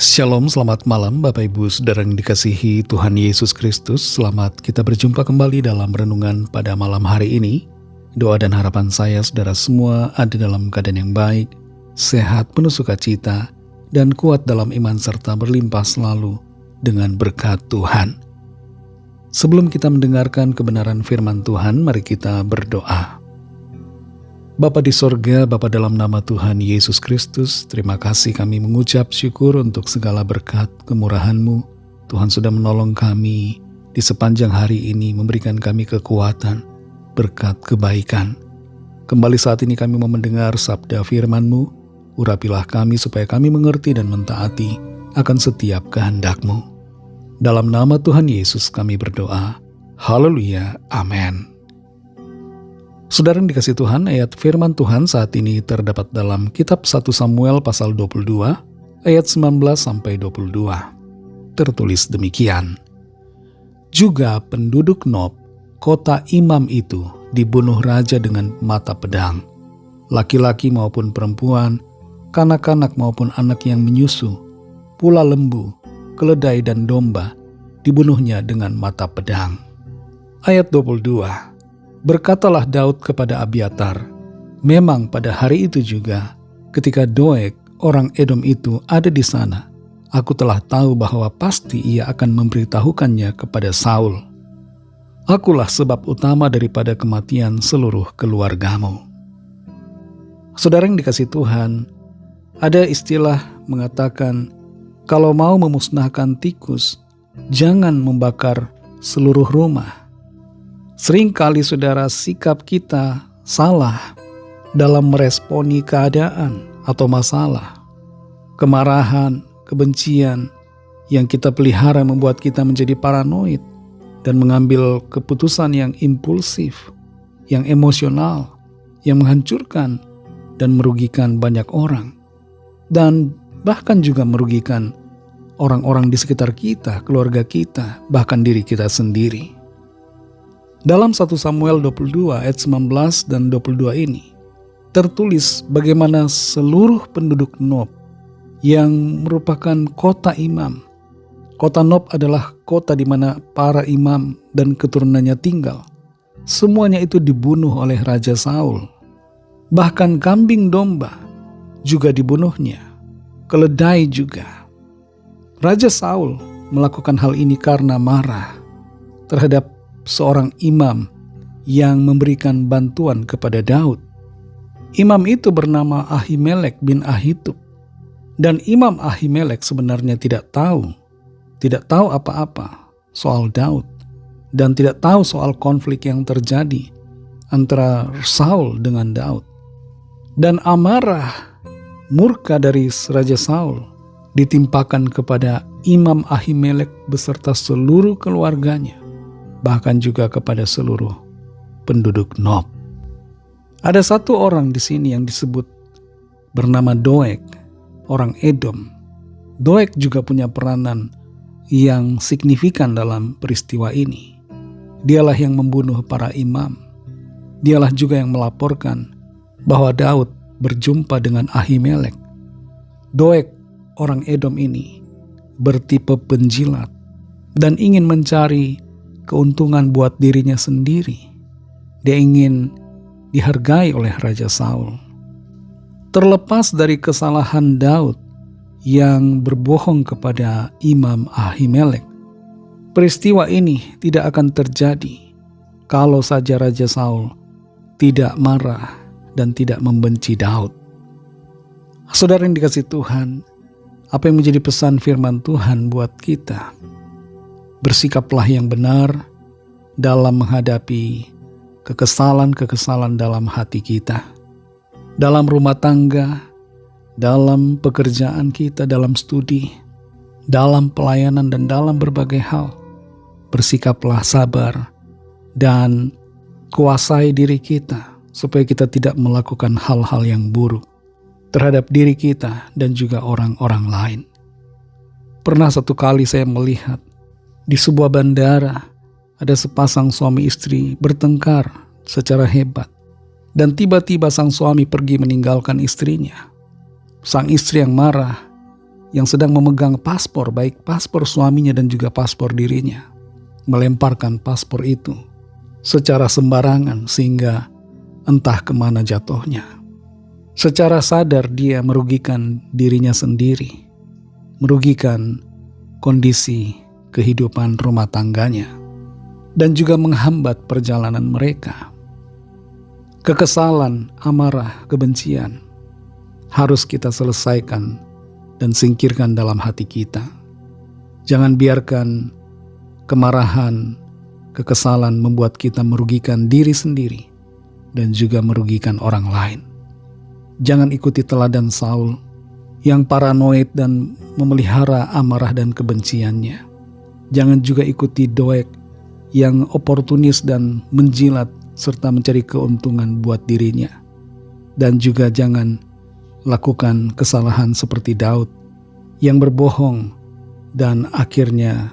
Shalom, selamat malam Bapak Ibu Saudara yang dikasihi Tuhan Yesus Kristus. Selamat kita berjumpa kembali dalam renungan pada malam hari ini. Doa dan harapan saya saudara semua ada dalam keadaan yang baik, sehat, penuh sukacita, dan kuat dalam iman serta berlimpah selalu dengan berkat Tuhan. Sebelum kita mendengarkan kebenaran firman Tuhan, mari kita berdoa. Bapa di sorga, Bapa dalam nama Tuhan Yesus Kristus, terima kasih kami mengucap syukur untuk segala berkat kemurahan-Mu. Tuhan sudah menolong kami di sepanjang hari ini, memberikan kami kekuatan, berkat kebaikan. Kembali saat ini kami mau mendengar sabda firman-Mu, urapilah kami supaya kami mengerti dan mentaati akan setiap kehendak-Mu. Dalam nama Tuhan Yesus kami berdoa. Haleluya, amin. Saudara yang dikasihi Tuhan, ayat firman Tuhan saat ini terdapat dalam kitab 1 Samuel pasal 22, ayat 19-22. Tertulis demikian. Juga penduduk Nob, kota imam itu, dibunuh raja dengan mata pedang. Laki-laki maupun perempuan, kanak-kanak maupun anak yang menyusu, pula lembu, keledai dan domba, dibunuhnya dengan mata pedang. Ayat 22. Berkatalah Daud kepada Abiatar, memang pada hari itu juga, ketika Doeg, orang Edom itu ada di sana, aku telah tahu bahwa pasti ia akan memberitahukannya kepada Saul. Akulah sebab utama daripada kematian seluruh keluargamu. Saudara yang dikasihi Tuhan, ada istilah mengatakan, kalau mau memusnahkan tikus, jangan membakar seluruh rumah. Seringkali saudara sikap kita salah dalam meresponi keadaan atau masalah. Kemarahan, kebencian yang kita pelihara membuat kita menjadi paranoid dan mengambil keputusan yang impulsif, yang emosional, yang menghancurkan dan merugikan banyak orang. Dan bahkan juga merugikan orang-orang di sekitar kita, keluarga kita, bahkan diri kita sendiri. Dalam 1 Samuel 22 ayat 19 dan 22 ini tertulis bagaimana seluruh penduduk Nob yang merupakan kota imam. Kota Nob adalah kota di mana para imam dan keturunannya tinggal. Semuanya itu dibunuh oleh Raja Saul. Bahkan kambing domba juga dibunuhnya. Keledai juga. Raja Saul melakukan hal ini karena marah terhadap seorang imam yang memberikan bantuan kepada Daud. Imam itu bernama Ahimelek bin Ahitub. Dan Imam Ahimelek sebenarnya tidak tahu apa-apa soal Daud dan tidak tahu soal konflik yang terjadi antara Saul dengan Daud. Dan amarah, murka dari Raja Saul ditimpakan kepada Imam Ahimelek beserta seluruh keluarganya, bahkan juga kepada seluruh penduduk Nob. Ada satu orang di sini yang disebut bernama Doeg, orang Edom. Doeg juga punya peranan yang signifikan dalam peristiwa ini. Dialah yang membunuh para imam. Dialah juga yang melaporkan bahwa Daud berjumpa dengan Ahimelek. Doeg, orang Edom ini, bertipe penjilat dan ingin mencari keuntungan buat dirinya sendiri. Dia ingin dihargai oleh Raja Saul. Terlepas dari kesalahan Daud yang berbohong kepada Imam Ahimelek, peristiwa ini tidak akan terjadi kalau saja Raja Saul tidak marah dan tidak membenci Daud. Saudara yang dikasihi Tuhan, apa yang menjadi pesan firman Tuhan buat kita? Bersikaplah yang benar dalam menghadapi kekesalan-kekesalan dalam hati kita, dalam rumah tangga, dalam pekerjaan kita, dalam studi, dalam pelayanan dan dalam berbagai hal. Bersikaplah sabar dan kuasai diri kita supaya kita tidak melakukan hal-hal yang buruk terhadap diri kita dan juga orang-orang lain. Pernah satu kali saya melihat di sebuah bandara ada sepasang suami istri bertengkar secara hebat. Dan tiba-tiba sang suami pergi meninggalkan istrinya. Sang istri yang marah yang sedang memegang paspor, baik paspor suaminya dan juga paspor dirinya, melemparkan paspor itu secara sembarangan sehingga entah kemana jatuhnya. Secara sadar dia merugikan dirinya sendiri, merugikan kondisi kehidupan rumah tangganya, dan juga menghambat perjalanan mereka. Kekesalan, amarah, kebencian harus kita selesaikan dan singkirkan dalam hati kita. Jangan biarkan kemarahan, kekesalan membuat kita merugikan diri sendiri dan juga merugikan orang lain. Jangan ikuti teladan Saul yang paranoid dan memelihara amarah dan kebenciannya. Jangan juga ikuti Doeg yang oportunis dan menjilat serta mencari keuntungan buat dirinya. Dan juga jangan lakukan kesalahan seperti Daud yang berbohong dan akhirnya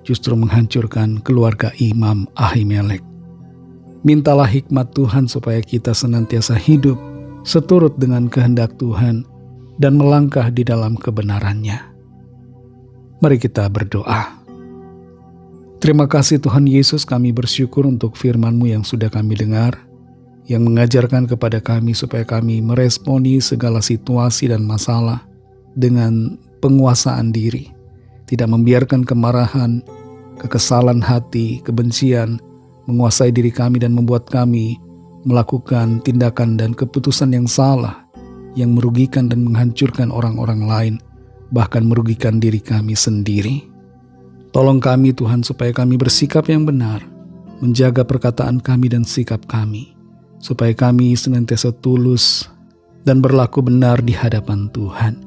justru menghancurkan keluarga Imam Ahimelek. Mintalah hikmat Tuhan supaya kita senantiasa hidup seturut dengan kehendak Tuhan dan melangkah di dalam kebenarannya. Mari kita berdoa. Terima kasih Tuhan Yesus, kami bersyukur untuk firman-Mu yang sudah kami dengar, yang mengajarkan kepada kami supaya kami meresponi segala situasi dan masalah dengan penguasaan diri, tidak membiarkan kemarahan, kekesalan hati, kebencian menguasai diri kami dan membuat kami melakukan tindakan dan keputusan yang salah, yang merugikan dan menghancurkan orang-orang lain, bahkan merugikan diri kami sendiri. Tolong kami Tuhan supaya kami bersikap yang benar, menjaga perkataan kami dan sikap kami, supaya kami senantiasa tulus dan berlaku benar di hadapan Tuhan.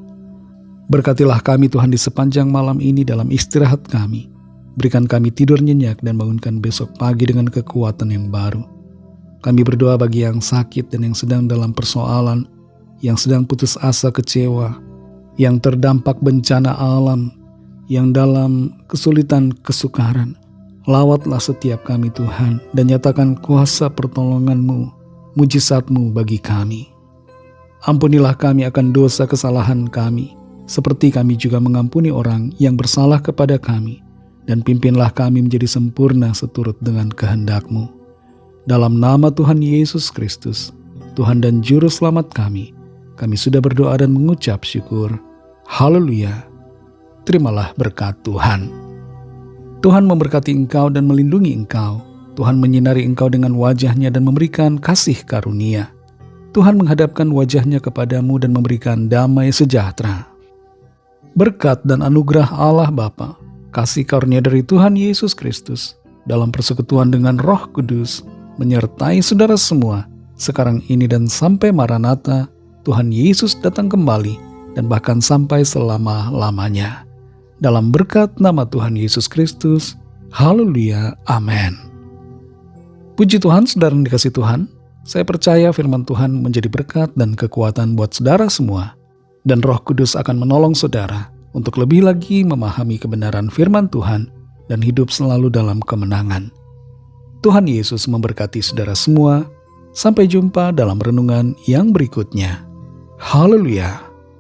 Berkatilah kami Tuhan di sepanjang malam ini dalam istirahat kami. Berikan kami tidur nyenyak dan bangunkan besok pagi dengan kekuatan yang baru. Kami berdoa bagi yang sakit dan yang sedang dalam persoalan, yang sedang putus asa, kecewa, yang terdampak bencana alam, yang dalam kesulitan, kesukaran. Lawatlah setiap kami Tuhan dan nyatakan kuasa pertolongan-Mu, mujizat-Mu bagi kami. Ampunilah kami akan dosa kesalahan kami, seperti kami juga mengampuni orang yang bersalah kepada kami, dan pimpinlah kami menjadi sempurna seturut dengan kehendak-Mu. Dalam nama Tuhan Yesus Kristus, Tuhan dan Juru Selamat kami sudah berdoa dan mengucap syukur. Haleluya. Terimalah berkat Tuhan. Tuhan memberkati engkau dan melindungi engkau. Tuhan menyinari engkau dengan wajah-Nya dan memberikan kasih karunia. Tuhan menghadapkan wajah-Nya kepadamu dan memberikan damai sejahtera. Berkat dan anugerah Allah Bapa, kasih karunia dari Tuhan Yesus Kristus, dalam persekutuan dengan Roh Kudus, menyertai saudara semua, sekarang ini dan sampai Maranatha, Tuhan Yesus datang kembali, dan bahkan sampai selama-lamanya. Dalam berkat nama Tuhan Yesus Kristus, haleluya, amin. Puji Tuhan, saudara yang dikasihi Tuhan, saya percaya firman Tuhan menjadi berkat dan kekuatan buat saudara semua, dan Roh Kudus akan menolong saudara untuk lebih lagi memahami kebenaran firman Tuhan dan hidup selalu dalam kemenangan. Tuhan Yesus memberkati saudara semua. Sampai jumpa dalam renungan yang berikutnya. Haleluya.